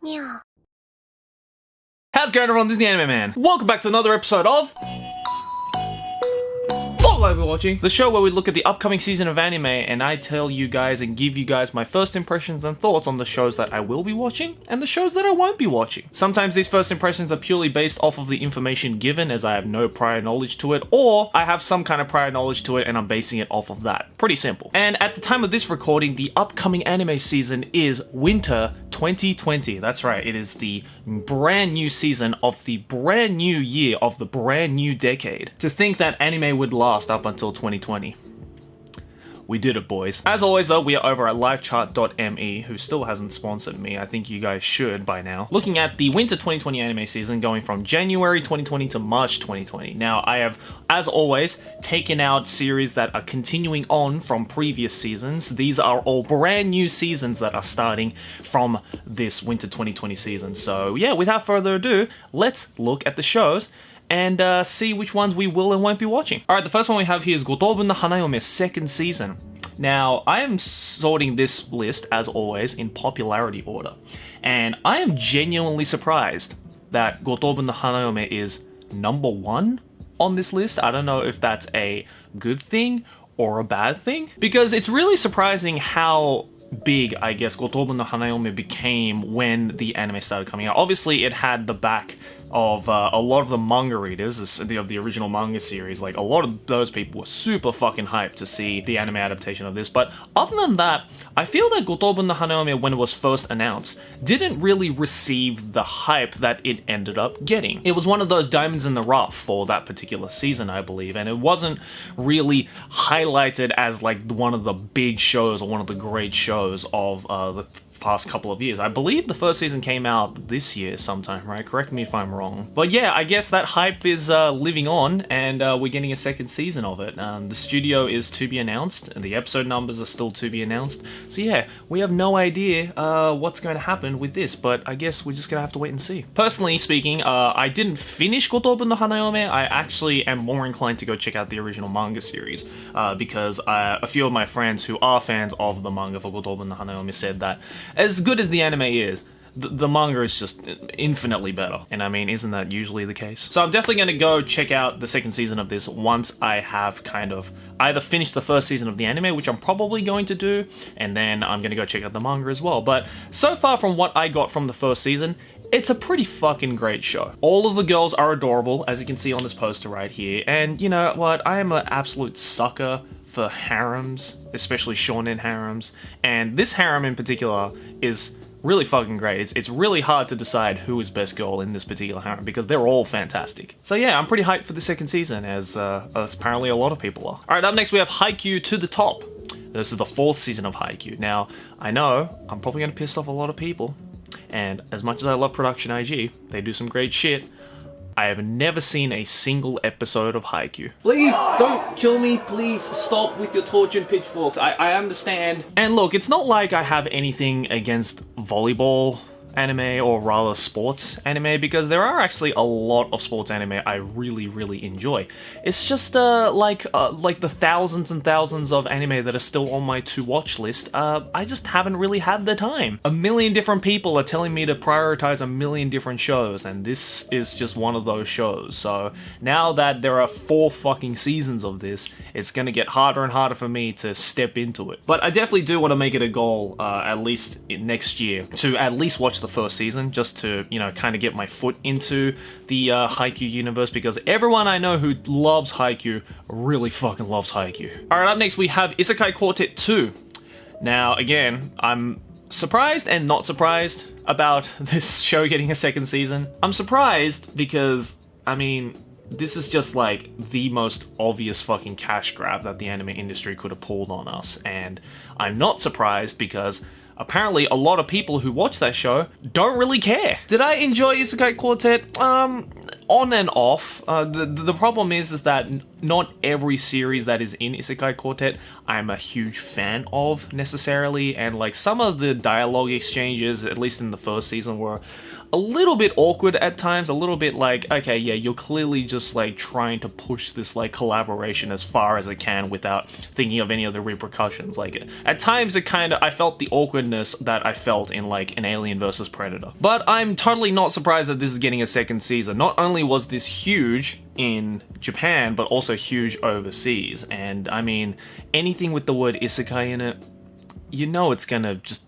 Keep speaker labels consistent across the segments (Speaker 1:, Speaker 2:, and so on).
Speaker 1: Yeah.
Speaker 2: How's it going, everyone? This is the Anime Man. Welcome back to another episode of What We're Watching, the show where we look at the upcoming season of anime and I tell you guys and give you guys my first impressions and thoughts on the shows that I will be watching and the shows that I won't be watching. Sometimes these first impressions are purely based off of the information given, as I have no prior knowledge to it, or I have some kind of prior knowledge to it and I'm basing it off of that. Pretty simple. And at the time of this recording, the upcoming anime season is Winter 2020. That's right, it is the brand new season of the brand new year of the brand new decade. To think that anime would last up until 2020. We did it, boys. As always, though, we are over at livechart.me, who still hasn't sponsored me. I think you guys should by now. Looking at the Winter 2020 anime season going from January 2020 to March 2020. Now, I have, as always, taken out series that are continuing on from previous seasons. These are all brand new seasons that are starting from this Winter 2020 season. So, yeah, without further ado, let's look at the shows and see which ones we will and won't be watching. Alright, the first one we have here is Gotobu no Hanayome second season. Now, I am sorting this list, as always, in popularity order. And I am genuinely surprised that Gotobu no Hanayome is number 1 on this list. I don't know if that's a good thing or a bad thing, because it's really surprising how big, I guess, Gotobu no Hanayome became when the anime started coming out. Obviously, it had the back of a lot of the manga readers of the original manga series. Like, a lot of those people were super fucking hyped to see the anime adaptation of this. But other than that, I feel that Gotobu no Hanayome, when it was first announced, didn't really receive the hype that it ended up getting. It was one of those diamonds in the rough for that particular season, I believe, and it wasn't really highlighted as like one of the big shows or one of the great shows of the past couple of years. I believe the first season came out this year sometime, right? Correct me if I'm wrong. But yeah, I guess that hype is living on, and we're getting a second season of it. The studio is to be announced, and the episode numbers are still to be announced. So yeah, we have no idea what's going to happen with this, but I guess we're just gonna have to wait and see. Personally speaking, I didn't finish Gotobu no Hanayome. I actually am more inclined to go check out the original manga series, because a few of my friends who are fans of the manga for Gotobu no Hanayome said that as good as the anime is, the manga is just infinitely better. And I mean, isn't that usually the case? So I'm definitely going to go check out the second season of this once I have kind of either finished the first season of the anime, which I'm probably going to do, and then I'm going to go check out the manga as well. But so far from what I got from the first season, it's a pretty fucking great show. All of the girls are adorable, as you can see on this poster right here. And you know what? I am an absolute sucker for harems, especially shonen harems, and this harem in particular is really fucking great. It's really hard to decide who is best girl in this particular harem because they're all fantastic. So yeah, I'm pretty hyped for the second season, as apparently a lot of people are. Alright, up next we have Haikyuu to the Top. This is the 4th season of Haikyuu. Now, I know I'm probably going to piss off a lot of people, and as much as I love Production IG, they do some great shit. I have never seen a single episode of Haikyuu. Please don't kill me. Please stop with your torch and pitchforks. I understand. And look, it's not like I have anything against volleyball anime, or rather sports anime, because there are actually a lot of sports anime I really enjoy. It's just like the thousands and thousands of anime that are still on my to watch list, I just haven't really had the time. A million different people are telling me to prioritize a million different shows, and this is just one of those shows. So now that there are 4 fucking seasons of this, it's gonna get harder and harder for me to step into it. But I definitely do want to make it a goal, at least next year, to at least watch the first season, just to, you know, kind of get my foot into the Haikyuu universe, because everyone I know who loves Haikyuu really fucking loves Haikyuu. Alright, up next we have Isekai Quartet 2. Now, again, I'm surprised and not surprised about this show getting a second season. I'm surprised because, I mean, this is just like the most obvious fucking cash grab that the anime industry could have pulled on us, and I'm not surprised because apparently a lot of people who watch that show don't really care. Did I enjoy Isekai Quartet? on and off. The problem is that not every series that is in Isekai Quartet I'm a huge fan of necessarily, and like some of the dialogue exchanges, at least in the first season, were a little bit awkward at times, a little bit like, okay, yeah, you're clearly just like trying to push this like collaboration as far as it can without thinking of any of the repercussions. Like at times I felt the awkwardness that I felt in like an Alien vs Predator. But I'm totally not surprised that this is getting a second season. Not only was this huge in Japan, but also huge overseas. And I mean, anything with the word isekai in it, you know it's gonna just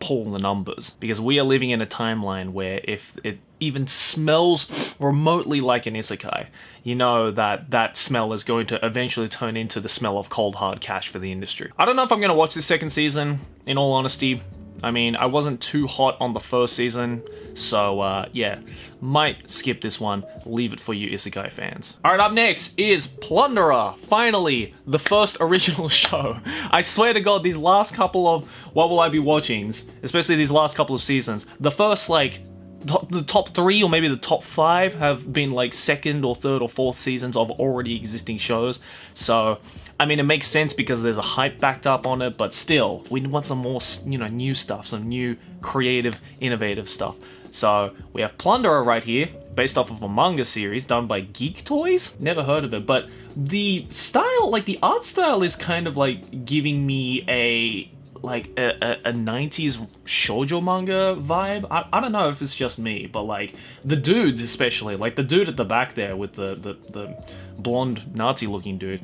Speaker 2: pull the numbers, because we are living in a timeline where if it even smells remotely like an isekai, you know that that smell is going to eventually turn into the smell of cold hard cash for the industry. I don't know if I'm going to watch this second season, in all honesty. I mean, I wasn't too hot on the first season, so yeah, might skip this one, leave it for you isekai fans. Alright, up next is Plunderer, finally, the first original show. I swear to god, these last couple of What Will I Be Watchings, especially these last couple of seasons, the first like, the top 3 or maybe the top 5 have been like second or third or fourth seasons of already existing shows, so I mean, it makes sense because there's a hype backed up on it, but still, we want some more, you know, new stuff, some new, creative, innovative stuff. So, we have Plunderer right here, based off of a manga series done by Geek Toys. Never heard of it, but the style, like the art style is kind of like giving me a 90s shoujo manga vibe. I don't know if it's just me, but like the dudes especially, like the dude at the back there with the blonde Nazi looking dude,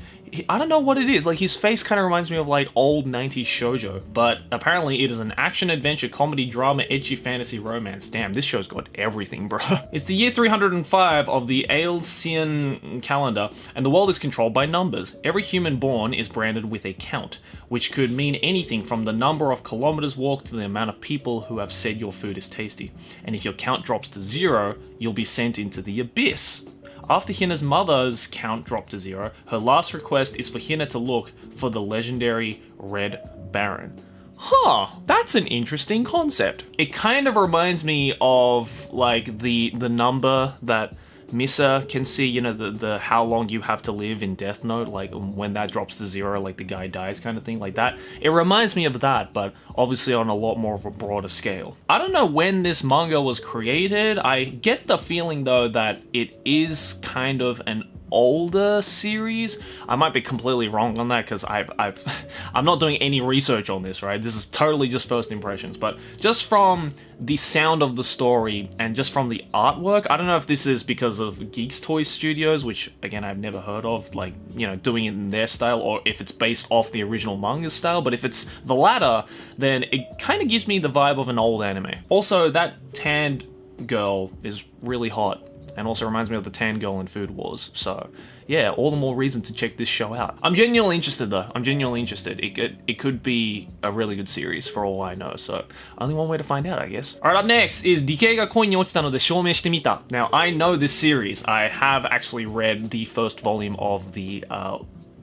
Speaker 2: I don't know what it is, like his face kind of reminds me of like old 90s shoujo, but apparently it is an action adventure comedy drama edgy fantasy romance. Damn, this show's got everything, bro. It's the year 305 of the Aelsian calendar, and the world is controlled by numbers. Every human born is branded with a count, which could mean anything from the number of kilometers walked to the amount of people who have said your food is tasty. And if your count drops to 0, you'll be sent into the abyss. After Hina's mother's count dropped to 0, her last request is for Hina to look for the legendary Red Baron. Huh, that's an interesting concept. It kind of reminds me of like the number that Misa can see, you know, the how long you have to live in Death Note, like when that drops to 0, like the guy dies kind of thing, like that. It reminds me of that, but obviously on a lot more of a broader scale. I don't know when this manga was created. I get the feeling though that it is kind of an older series. I might be completely wrong on that because I'm not doing any research on this, right? This is totally just first impressions, but just from the sound of the story and just from the artwork, I don't know if this is because of Geeks Toys Studios, which again I've never heard of, like, you know, doing it in their style, or if it's based off the original manga style, but if it's the latter, then it kind of gives me the vibe of an old anime. Also, that tanned girl is really hot, and also reminds me of the tan girl in Food Wars, so yeah, all the more reason to check this show out. I'm genuinely interested though, I'm genuinely interested. It could be a really good series for all I know, so only one way to find out, I guess. Alright, up next is Decay ga Koi ni ochita no de shoumei shite mita. Now, I know this series. I have actually read the first volume of the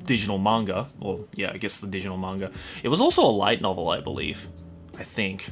Speaker 2: digital manga, or yeah, I guess the digital manga. It was also a light novel, I believe. I think.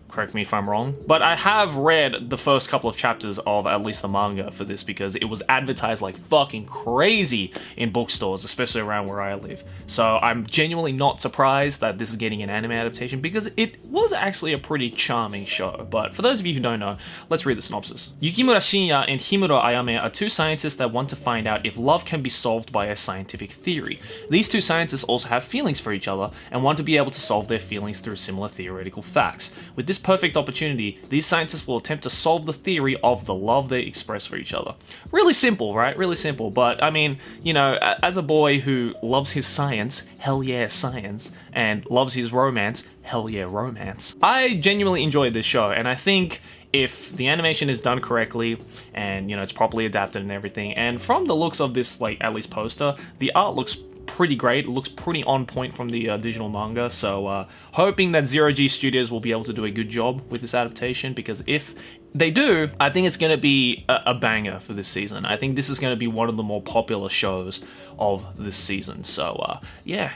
Speaker 2: Correct me if I'm wrong. But I have read the first couple of chapters of at least the manga for this because it was advertised like fucking crazy in bookstores, especially around where I live. So I'm genuinely not surprised that this is getting an anime adaptation because it was actually a pretty charming show. But for those of you who don't know, let's read the synopsis. Yukimura Shinya and Himuro Ayame are two scientists that want to find out if love can be solved by a scientific theory. These two scientists also have feelings for each other and want to be able to solve their feelings through similar theoretical facts. With this perfect opportunity, these scientists will attempt to solve the theory of the love they express for each other. Really simple, right? Really simple. But I mean, you know, as a boy who loves his science, hell yeah, science, and loves his romance, hell yeah, romance, I genuinely enjoyed this show, and I think if the animation is done correctly and, you know, it's properly adapted and everything, and from the looks of this, like, at least poster, the art looks pretty great. It looks pretty on point from the digital manga, so hoping that Zero G Studios will be able to do a good job with this adaptation, because if they do, I think it's going to be a banger for this season. I think this is going to be one of the more popular shows of this season, so yeah,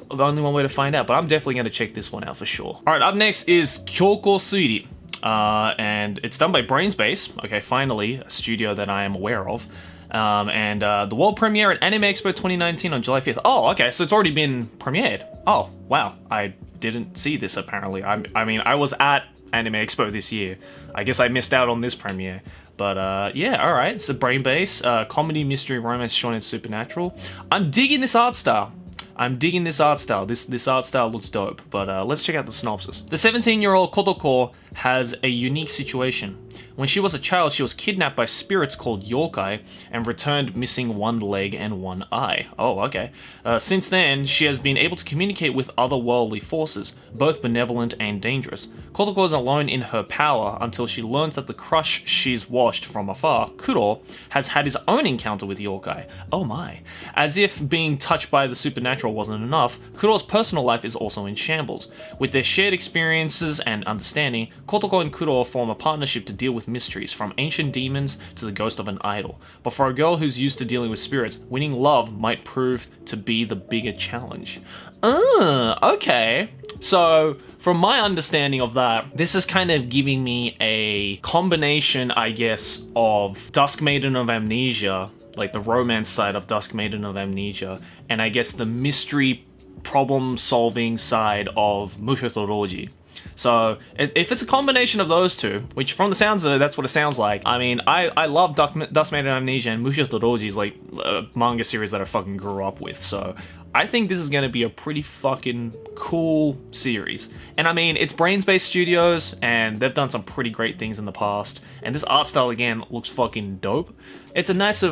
Speaker 2: the only one way to find out, but I'm definitely going to check this one out for sure. Alright, up next is Kyoko Suiri. and it's done by Brainspace. Okay, finally, a studio that I am aware of. And the world premiere at Anime Expo 2019 on July 5th. Oh, okay, so it's already been premiered. Oh, wow, I didn't see this apparently. I mean, I was at Anime Expo this year. I guess I missed out on this premiere. But yeah, alright, it's a Brainbase, comedy, mystery, romance, shonen, supernatural. I'm digging this art style. This art style looks dope, but let's check out the synopsis. The 17-year-old Kotoko has a unique situation. When she was a child, she was kidnapped by spirits called yokai and returned missing one leg and one eye. Oh, okay. Since then, she has been able to communicate with otherworldly forces, both benevolent and dangerous. Kotoko is alone in her power until she learns that the crush she's watched from afar, Kuro, has had his own encounter with yokai. Oh my. As if being touched by the supernatural wasn't enough, Kuro's personal life is also in shambles. With their shared experiences and understanding, Kotoko and Kuro form a partnership to deal with mysteries, from ancient demons to the ghost of an idol. But for a girl who's used to dealing with spirits, winning love might prove to be the bigger challenge. Okay. So, from my understanding of that, this is kind of giving me a combination, I guess, of Dusk Maiden of Amnesia, like the romance side of Dusk Maiden of Amnesia, and I guess the mystery problem-solving side of Mushotoroji. So, if it's a combination of those two, which from the sounds of it, that's what it sounds like. I mean, I love Dusk Maiden Amnesia, and Mushotoroji is like a manga series that I fucking grew up with, so I think this is going to be a pretty fucking cool series. And I mean, it's Brainspace Studios, and they've done some pretty great things in the past, and this art style, again, looks fucking dope. It's a nice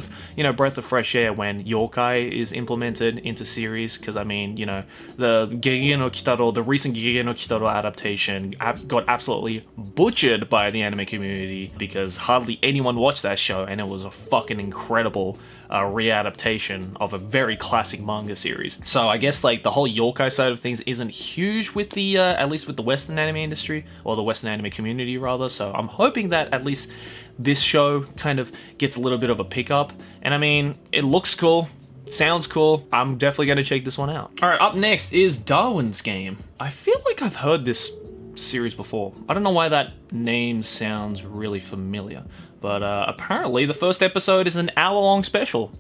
Speaker 2: breath of fresh air when yokai is implemented into series, because I mean, the Gegege no Kitaro, the recent Gegege no Kitaro adaptation got absolutely butchered by the anime community, because hardly anyone watched that show, and it was a fucking incredible readaptation of a very classic manga series. So I guess like the whole yokai side of things isn't huge with the, at least with the Western anime industry, or the Western anime community rather, so I'm hoping that at least this show kind of gets a little bit of a pickup. And I mean, it looks cool, sounds cool, I'm definitely going to check this one out. Alright, up next is Darwins Game. I feel like I've heard this series before. I don't know why that name sounds really familiar, but apparently the first episode is an hour-long special.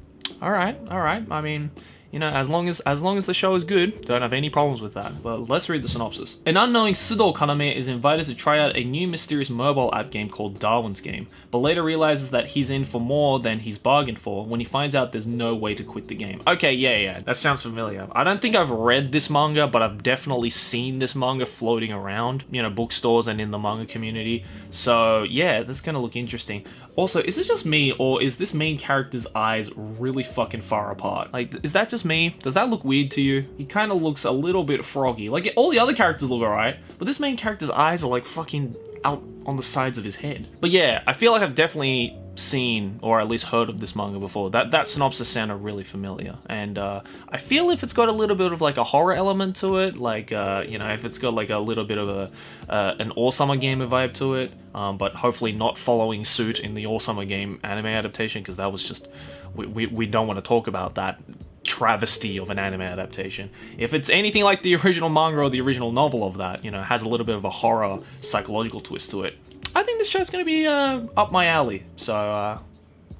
Speaker 2: Alright, I mean, as long as the show is good, don't have any problems with that. But let's read the synopsis. An unknowing Sudo Kaname is invited to try out a new mysterious mobile app game called Darwin's Game, but later realizes that he's in for more than he's bargained for when he finds out there's no way to quit the game. Okay, yeah, that sounds familiar. I don't think I've read this manga, but I've definitely seen this manga floating around, bookstores and in the manga community. So yeah, that's gonna look interesting. Also, is it just me, or is this main character's eyes really fucking far apart? Like, is that just me? Does that look weird to you? He kind of looks a little bit froggy. Like, all the other characters look alright, but this main character's eyes are like fucking out on the sides of his head. But yeah, I feel like I've definitely seen, or at least heard of this manga before. That synopsis sounded really familiar, and I feel if it's got a little bit of like a horror element to it, like if it's got like a little bit of an All Summer Game vibe to it, but hopefully not following suit in the All Summer Game anime adaptation, because that was just, we don't want to talk about that travesty of an anime adaptation. If it's anything like the original manga or the original novel of that, has a little bit of a horror psychological twist to it, I think this show's going to be up my alley, so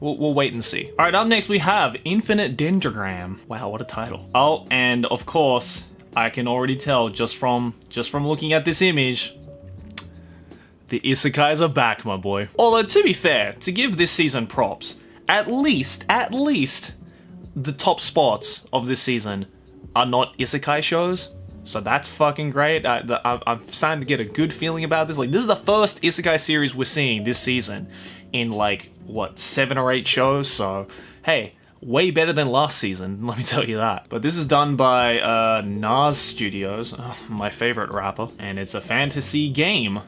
Speaker 2: we'll wait and see. Alright, up next we have Infinite Dendogram. Wow, what a title. Oh, and of course, I can already tell just from looking at this image, the isekais are back, my boy. Although, to be fair, to give this season props, at least, the top spots of this season are not isekai shows. So that's fucking great. I'm starting to get a good feeling about this. Like, this is the first isekai series we're seeing this season in, like, what, 7 or 8 shows? So, hey, way better than last season, let me tell you that. But this is done by Nas Studios, my favorite rapper, and it's a fantasy game.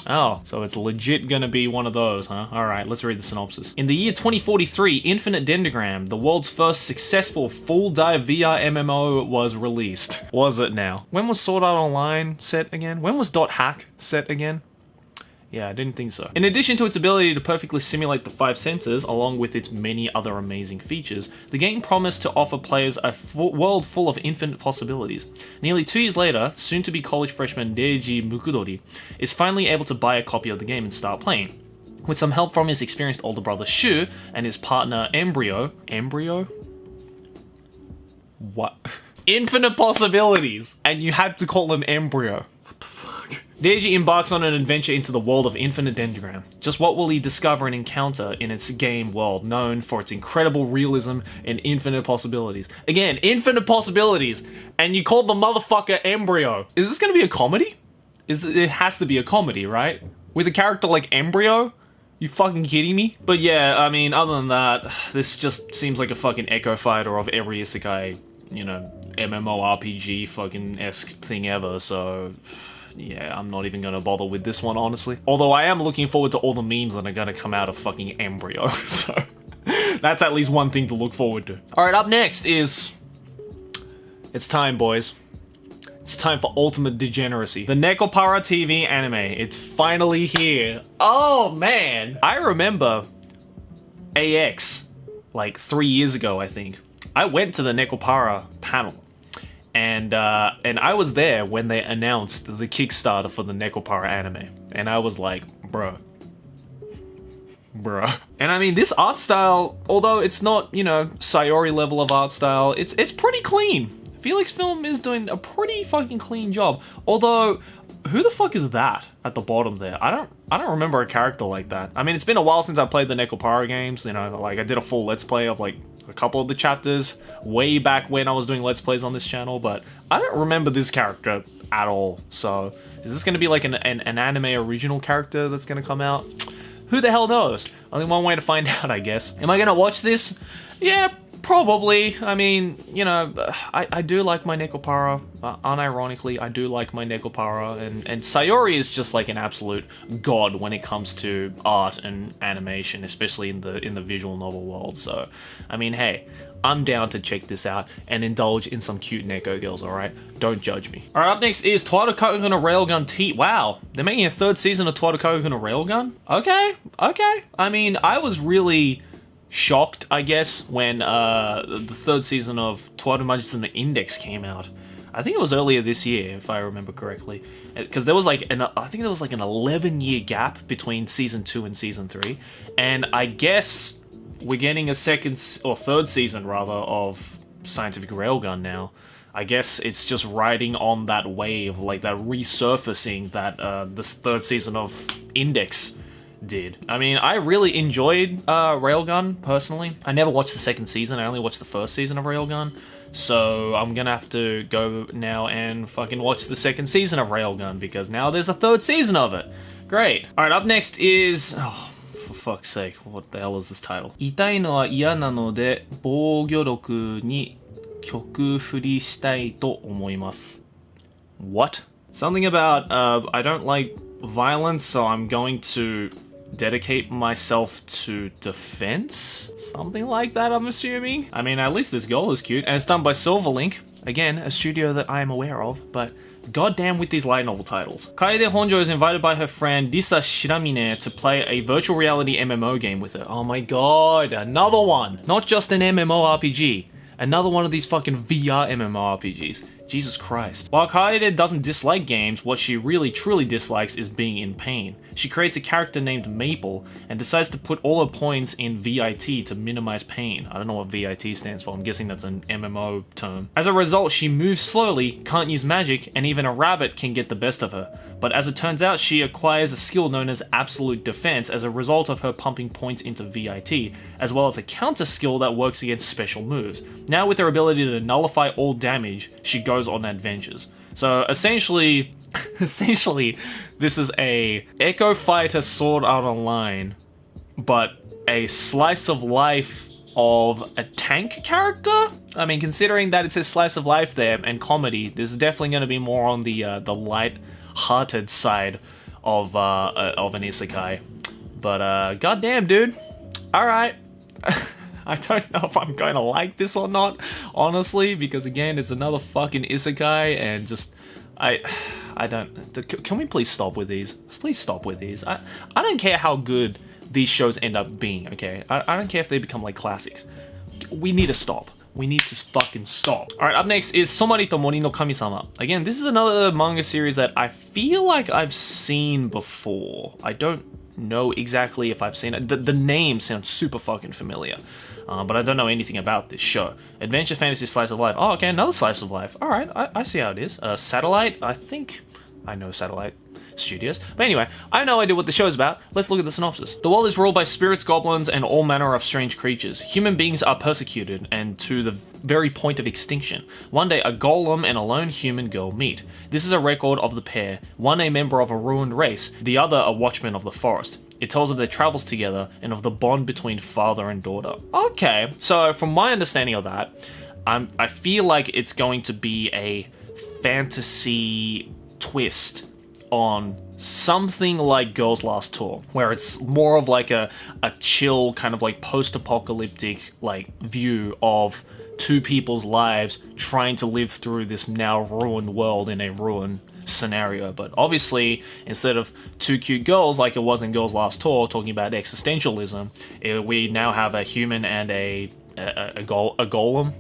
Speaker 2: Oh, so it's legit gonna be one of those, huh? Alright, let's read the synopsis. In the year 2043, Infinite Dendogram, the world's first successful full-dive VR MMO, was released. Was it now? When was Sword Art Online set again? When was .hack set again? Yeah, I didn't think so. In addition to its ability to perfectly simulate the 5 senses, along with its many other amazing features, the game promised to offer players a world full of infinite possibilities. Nearly 2 years later, soon-to-be college freshman Reiji Mukudori is finally able to buy a copy of the game and start playing. With some help from his experienced older brother Shu and his partner Embryo... Embryo? What? Infinite possibilities! And you had to call him Embryo. Reiji embarks on an adventure into the world of Infinite Dendogram. Just what will he discover and encounter in its game world, known for its incredible realism and infinite possibilities? Again, infinite possibilities, and you called the motherfucker Embryo. Is this gonna be a comedy? It has to be a comedy, right? With a character like Embryo? You fucking kidding me? But yeah, I mean, other than that, this just seems like a fucking echo fighter of every isekai, you know, MMORPG fucking-esque thing ever, so... yeah, I'm not even gonna bother with this one, honestly. Although I am looking forward to all the memes that are gonna come out of fucking Embryo, so... that's at least one thing to look forward to. Alright, up next is... it's time, boys. It's time for ultimate degeneracy. The Nekopara TV anime. It's finally here. Oh, man! I remember... AX, like 3 years ago, I think. I went to the Nekopara panel. And I was there when they announced the Kickstarter for the Nekopara anime. And I was like, bruh. And I mean, this art style, although it's not, you know, Sayori level of art style, it's pretty clean. Felix Film is doing a pretty fucking clean job. Although, who the fuck is that at the bottom there? I don't remember a character like that. I mean, it's been a while since I played the Nekopara games, you know, like I did a full Let's Play of like a couple of the chapters way back when I was doing Let's Plays on this channel, but I don't remember this character at all. So, is this going to be like an anime original character that's going to come out? Who the hell knows? Only one way to find out, I guess. Am I going to watch this? Yeah, probably. I mean, you know, I do like my Nekopara. Unironically, I do like my Nekopara, and Sayori is just like an absolute god when it comes to art and animation, especially in the visual novel world. So, I mean, hey, I'm down to check this out and indulge in some cute Neko girls, alright? Don't judge me. Alright, up next is Towaru Kaku no Railgun T. Wow, they're making a 3rd season of Towaru Kaku no Railgun? Okay. I mean, I was really shocked, I guess, when the 3rd season of Towaru Majutsu no Index came out. I think it was earlier this year, if I remember correctly. Because there was like I think there was like an 11-year gap between season 2 and season 3. And I guess we're getting a 2nd or 3rd season rather of Scientific Railgun now. I guess it's just riding on that wave, like that resurfacing that this 3rd season of Index did. I mean, I really enjoyed Railgun, personally. I never watched the 2nd season, I only watched the 1st season of Railgun. So I'm gonna have to go now and fucking watch the 2nd season of Railgun, because now there's a 3rd season of it. Great. Alright, up next is... oh, for fuck's sake, what the hell is this title? 痛いのは嫌なので防御力に曲振りしたいと思います. What? Something about, I don't like violence, so I'm going to dedicate myself to defense? Something like that, I'm assuming? I mean, at least this goal is cute, and it's done by Silverlink. Again, a studio that I am aware of, but goddamn with these light novel titles. Kaede Honjo is invited by her friend Risa Shiramine to play a virtual reality MMO game with her. Oh my god, another one! Not just an MMORPG, another one of these fucking VR MMORPGs. Jesus Christ. While Kaede doesn't dislike games, what she really truly dislikes is being in pain. She creates a character named Maple and decides to put all her points in VIT to minimize pain. I don't know what VIT stands for, I'm guessing that's an MMO term. As a result, she moves slowly, can't use magic, and even a rabbit can get the best of her. But as it turns out, she acquires a skill known as Absolute Defense as a result of her pumping points into VIT, as well as a counter skill that works against special moves. Now with her ability to nullify all damage, she goes on adventures. So essentially, this is a Echo Fighter Sword Art Online, but a slice of life of a tank character? I mean, considering that it says slice of life there and comedy, this is definitely going to be more on the light-hearted side of an isekai. But goddamn, dude. All right. I don't know if I'm going to like this or not, honestly, because again, it's another fucking isekai, and just I I don't... Can we please stop with these? Please stop with these. I don't care how good these shows end up being, okay? I don't care if they become like classics. We need to stop. We need to fucking stop. Alright, up next is Somari to Mori no Kami-sama. Again, this is another manga series that I feel like I've seen before. I don't know exactly if I've seen it. The name sounds super fucking familiar. But I don't know anything about this show. Adventure fantasy slice of life. Oh, okay, another slice of life. Alright, I see how it is. Satellite, I think I know Satellite Studios. But anyway, I have no idea what the show is about. Let's look at the synopsis. The world is ruled by spirits, goblins, and all manner of strange creatures. Human beings are persecuted and to the very point of extinction. One day, a golem and a lone human girl meet. This is a record of the pair, one a member of a ruined race, the other a watchman of the forest. It tells of their travels together and of the bond between father and daughter. Okay, so from my understanding of that, I feel like it's going to be a fantasy twist on something like Girls Last Tour, where it's more of like a chill kind of like post-apocalyptic like view of two people's lives trying to live through this now ruined world in a ruined scenario. But obviously, instead of two cute girls like it was in Girls Last Tour talking about existentialism, we now have a human and a golem.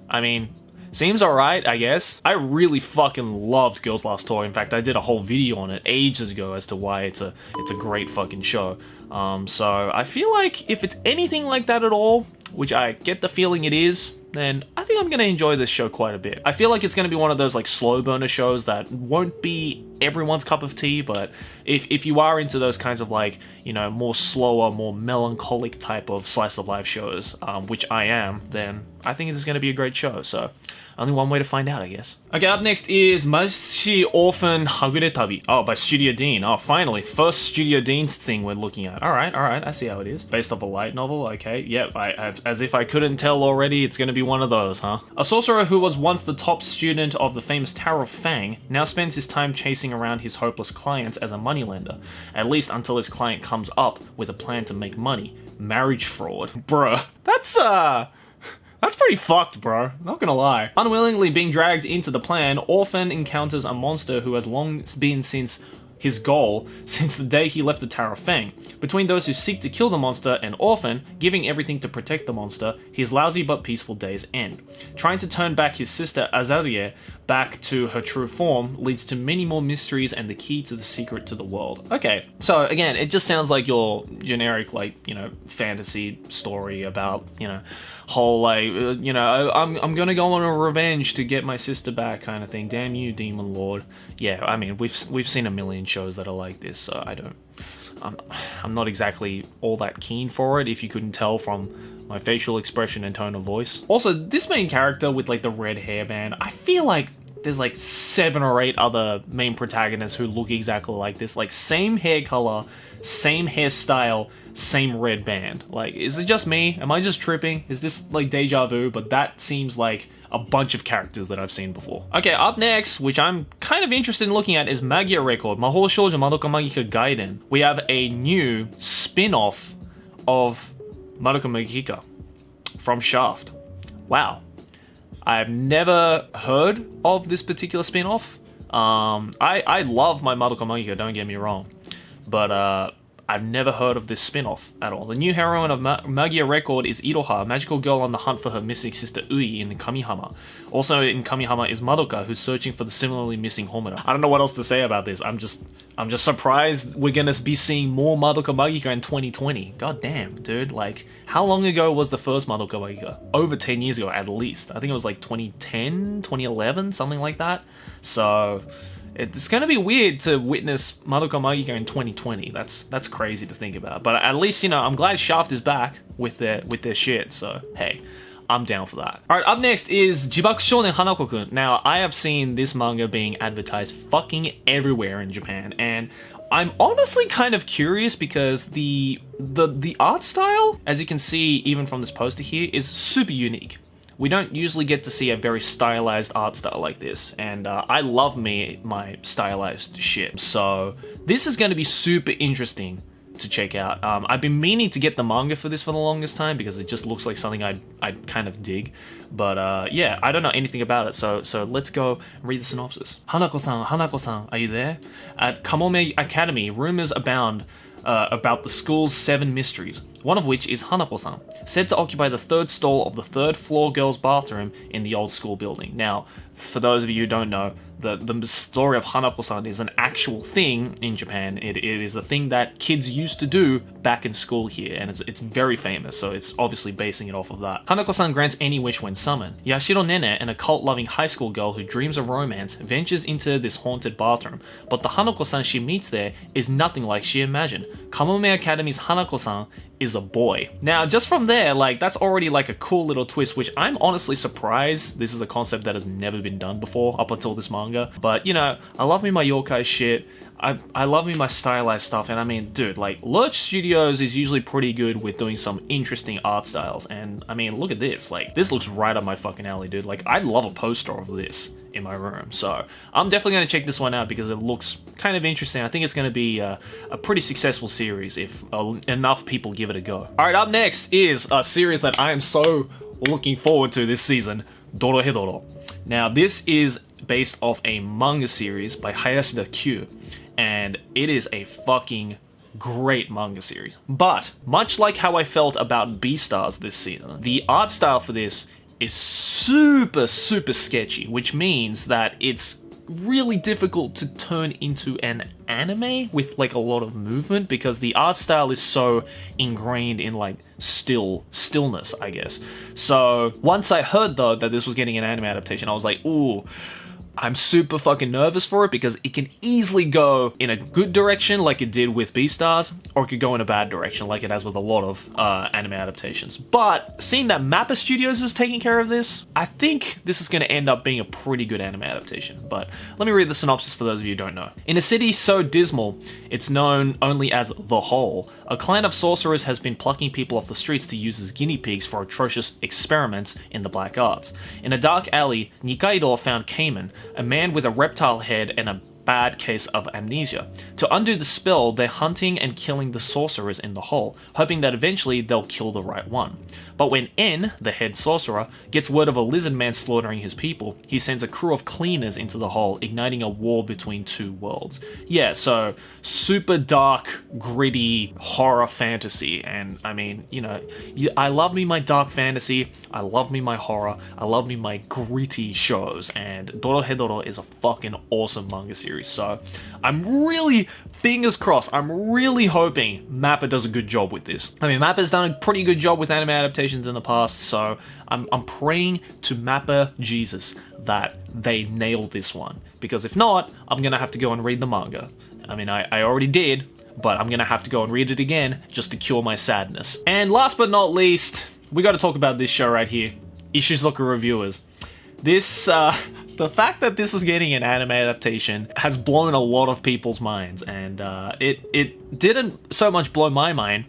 Speaker 2: I mean, seems alright, I guess. I really fucking loved Girls Last Tour. In fact, I did a whole video on it ages ago as to why it's a great fucking show. So I feel like if it's anything like that at all, which I get the feeling it is, then I think I'm going to enjoy this show quite a bit. I feel like it's going to be one of those like slow burner shows that won't be everyone's cup of tea, but if you are into those kinds of like, you know, more slower, more melancholic type of slice of life shows, which I am, then I think it's going to be a great show. So only one way to find out, I guess. Okay, up next is Machi Orphan Hug Tabi. Oh, by Studio Dean. Oh, finally, first Studio Dean's thing we're looking at. All right, I see how it is. Based off a light novel, okay. Yep, as if I couldn't tell already, it's gonna be one of those, huh? A sorcerer who was once the top student of the famous Tower of Fang now spends his time chasing around his hopeless clients as a moneylender, at least until his client comes up with a plan to make money. Marriage fraud. Bruh, that's pretty fucked, bro. Not gonna lie. Unwillingly being dragged into the plan, Orphan encounters a monster who has long been since his goal since the day he left the Tower of Fang. Between those who seek to kill the monster and Orphan, giving everything to protect the monster, his lousy but peaceful days end. Trying to turn back his sister Azarie back to her true form leads to many more mysteries and the key to the secret to the world. Okay, so again, it just sounds like your generic, like, you know, fantasy story about, you know, whole like, you know, I'm gonna go on a revenge to get my sister back kind of thing. Damn you, demon lord. Yeah, I mean, we've seen a million shows that are like this, so I'm not exactly all that keen for it, if you couldn't tell from my facial expression and tone of voice. Also, this main character with like the red hairband, I feel like there's like 7 or 8 other main protagonists who look exactly like this, like same hair color, same hairstyle, same red band. Like, is it just me? Am I just tripping? Is this like deja vu? But that seems like a bunch of characters that I've seen before. Okay, up next, which I'm kind of interested in looking at, is Magica record, Mahou Shoujo Madoka Magica Gaiden. We have a new spin-off of Madoka Magica from Shaft. Wow. I've never heard of this particular spin-off. I love my Madoka Magica, don't get me wrong. But I've never heard of this spin-off at all. The new heroine of Magica Record is Iroha, a magical girl on the hunt for her missing sister Ui in Kamihama. Also in Kamihama is Madoka, who's searching for the similarly missing Homura. I don't know what else to say about this. I'm just surprised we're gonna be seeing more Madoka Magica in 2020. God damn, dude. Like, how long ago was the first Madoka Magica? Over 10 years ago, at least. I think it was like 2010, 2011, something like that. So it's gonna be weird to witness Madoka Magica in 2020. That's crazy to think about. But at least, you know, I'm glad Shaft is back with their shit. So hey, I'm down for that. All right, up next is Jibaku Shounen Hana Cocoon. Now, I have seen this manga being advertised fucking everywhere in Japan, and I'm honestly kind of curious because the art style, as you can see even from this poster here, is super unique. We don't usually get to see a very stylized art style like this, and I love my stylized shit. So this is going to be super interesting to check out. I've been meaning to get the manga for this for the longest time because it just looks like something I'd kind of dig. But yeah, I don't know anything about it, so let's go read the synopsis. Hanako-san, are you there? At Kamome Academy, rumors abound about the school's 7 mysteries, one of which is Hanako-san, said to occupy the 3rd stall of the 3rd floor girls' bathroom in the old school building. Now, for those of you who don't know, the story of Hanako-san is an actual thing in Japan. It is a thing that kids used to do back in school here, and it's very famous, so it's obviously basing it off of that. Hanako-san grants any wish when summoned. Yashiro Nene, an occult-loving high school girl who dreams of romance, ventures into this haunted bathroom, but the Hanako-san she meets there is nothing like she imagined. Kamome Academy's Hanako-san is a boy. Now, just from there, like, that's already like a cool little twist, which I'm honestly surprised this is a concept that has never been done before up until this manga. But, you know, I love me my yokai shit. I love me my stylized stuff, and I mean, dude, like, Lurch Studios is usually pretty good with doing some interesting art styles, and I mean, look at this. Like, this looks right up my fucking alley, dude. Like, I'd love a poster of this in my room, so I'm definitely going to check this one out because it looks kind of interesting. I think it's going to be a pretty successful series if enough people give it a go. Alright, up next is a series that I am so looking forward to this season, Dorohedoro. Now, this is based off a manga series by Hayashida Q, and it is a fucking great manga series. But, much like how I felt about Beastars this season, the art style for this is super sketchy, which means that it's really difficult to turn into an anime with like a lot of movement because the art style is so ingrained in like stillness, I guess. So once I heard though that this was getting an anime adaptation, I was like, ooh, I'm super fucking nervous for it because it can easily go in a good direction like it did with Beastars, or it could go in a bad direction like it has with a lot of anime adaptations. But seeing that Mappa Studios is taking care of this, I think this is going to end up being a pretty good anime adaptation. But let me read the synopsis for those of you who don't know. In a city so dismal, it's known only as The Hole, a clan of sorcerers has been plucking people off the streets to use as guinea pigs for atrocious experiments in the black arts. In a dark alley, Nikaido found Cayman, a man with a reptile head and a bad case of amnesia. To undo the spell, they're hunting and killing the sorcerers in the hole, hoping that eventually they'll kill the right one. But when N, the head sorcerer, gets word of a lizard man slaughtering his people, he sends a crew of cleaners into the hole, igniting a war between 2 worlds. Yeah, so super dark, gritty horror fantasy, and I mean, you know, I love me my dark fantasy, I love me my horror, I love me my gritty shows, and Dorohedoro is a fucking awesome manga series. So I'm really, fingers crossed, I'm really hoping Mappa does a good job with this. I mean, Mappa's done a pretty good job with anime adaptations in the past, so I'm praying to Mappa Jesus that they nail this one, because if not, I'm gonna have to go and read the manga. I mean, I already did, but I'm gonna have to go and read it again just to cure my sadness. And last but not least, we gotta talk about this show right here, Ishizuka Reviewers. This, the fact that this is getting an anime adaptation has blown a lot of people's minds, and it didn't so much blow my mind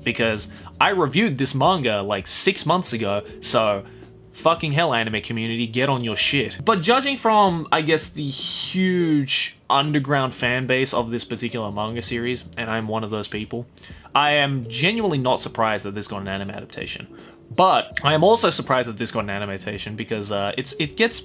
Speaker 2: because I reviewed this manga like 6 months ago, so fucking hell, anime community, get on your shit. But judging from, I guess, the huge underground fan base of this particular manga series, and I'm one of those people, I am genuinely not surprised that this got an anime adaptation. But I am also surprised that this got an anime adaptation because it gets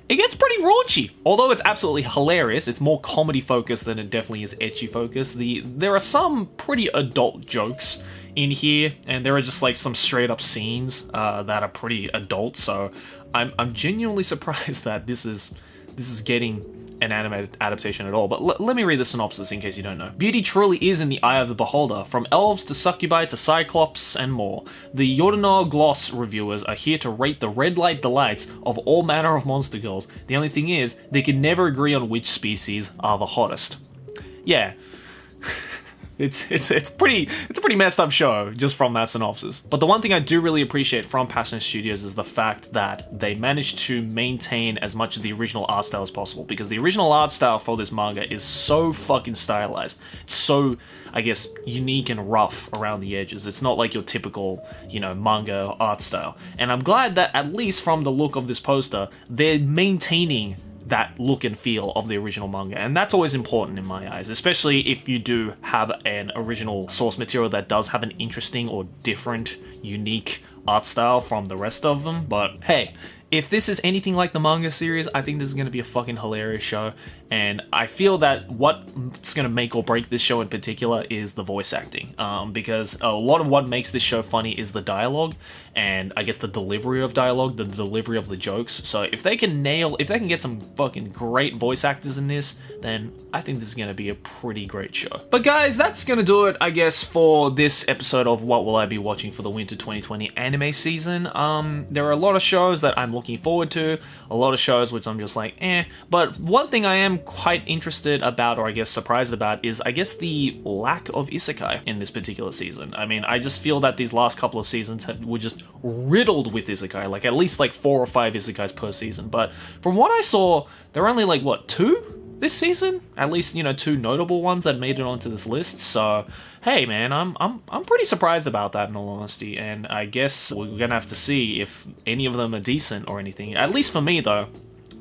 Speaker 2: pretty raunchy. Although it's absolutely hilarious, it's more comedy focused than it definitely is ecchi focused. There are some pretty adult jokes in here, and there are just like some straight up scenes that are pretty adult. So I'm genuinely surprised that this is getting an anime adaptation at all. But let me read the synopsis in case you don't know. Beauty truly is in the eye of the beholder, from elves to succubi to cyclops and more. The Yorino Gloss reviewers are here to rate the red light delights of all manner of monster girls. The only thing is, they can never agree on which species are the hottest. Yeah. It's a pretty messed up show just from that synopsis. But the one thing I do really appreciate from Passion Studios is the fact that they managed to maintain as much of the original art style as possible, because the original art style for this manga is so fucking stylized. It's so, I guess, unique and rough around the edges. It's not like your typical, you know, manga art style. And I'm glad that at least from the look of this poster, they're maintaining that look and feel of the original manga, and that's always important in my eyes, especially if you do have an original source material that does have an interesting or different, unique art style from the rest of them. But hey, if this is anything like the manga series, I think this is going to be a fucking hilarious show, and I feel that what's going to make or break this show in particular is the voice acting, because a lot of what makes this show funny is the dialogue, and I guess the delivery of dialogue, the delivery of the jokes. So if they can get some fucking great voice actors in this, then I think this is going to be a pretty great show. But guys, that's going to do it, I guess, for this episode of What Will I Be Watching for the Winter 2020 anime season. There are a lot of shows that I'm looking forward to, a lot of shows which I'm just like, eh. But one thing I am quite interested about, or I guess surprised about, is I guess the lack of isekai in this particular season. I mean, I just feel that these last couple of seasons were just riddled with isekai, like at least like 4 or 5 isekais per season. But from what I saw, there are only like, what, 2 this season? At least, you know, 2 notable ones that made it onto this list. So hey man, I'm pretty surprised about that, in all honesty, and I guess we're gonna have to see if any of them are decent or anything. At least for me though,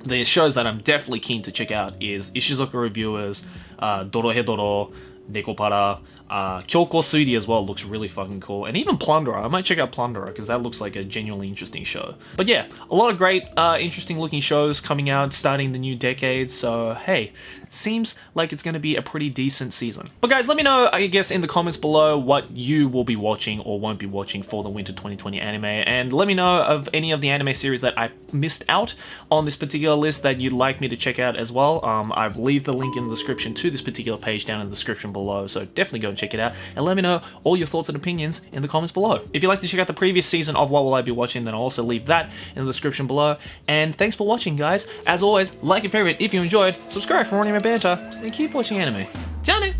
Speaker 2: the shows that I'm definitely keen to check out is Ishizuka Reviewers, Dorohedoro, Nekopara, Kyoko Suidi as well looks really fucking cool, and even Plunderer. I might check out Plunderer because that looks like a genuinely interesting show. But yeah, a lot of great, interesting looking shows coming out starting the new decade, so hey, seems like it's going to be a pretty decent season. But guys, let me know, I guess, in the comments below what you will be watching or won't be watching for the Winter 2020 anime, and let me know of any of the anime series that I missed out on this particular list that you'd like me to check out as well. I've leave the link in the description to this particular page down in the description below, so definitely go and check it out, and let me know all your thoughts and opinions in the comments below. If you'd like to check out the previous season of What Will I Be Watching, then I'll also leave that in the description below. And thanks for watching, guys. As always, like and favorite if you enjoyed, subscribe for more anime banter, and keep watching anime. Johnny!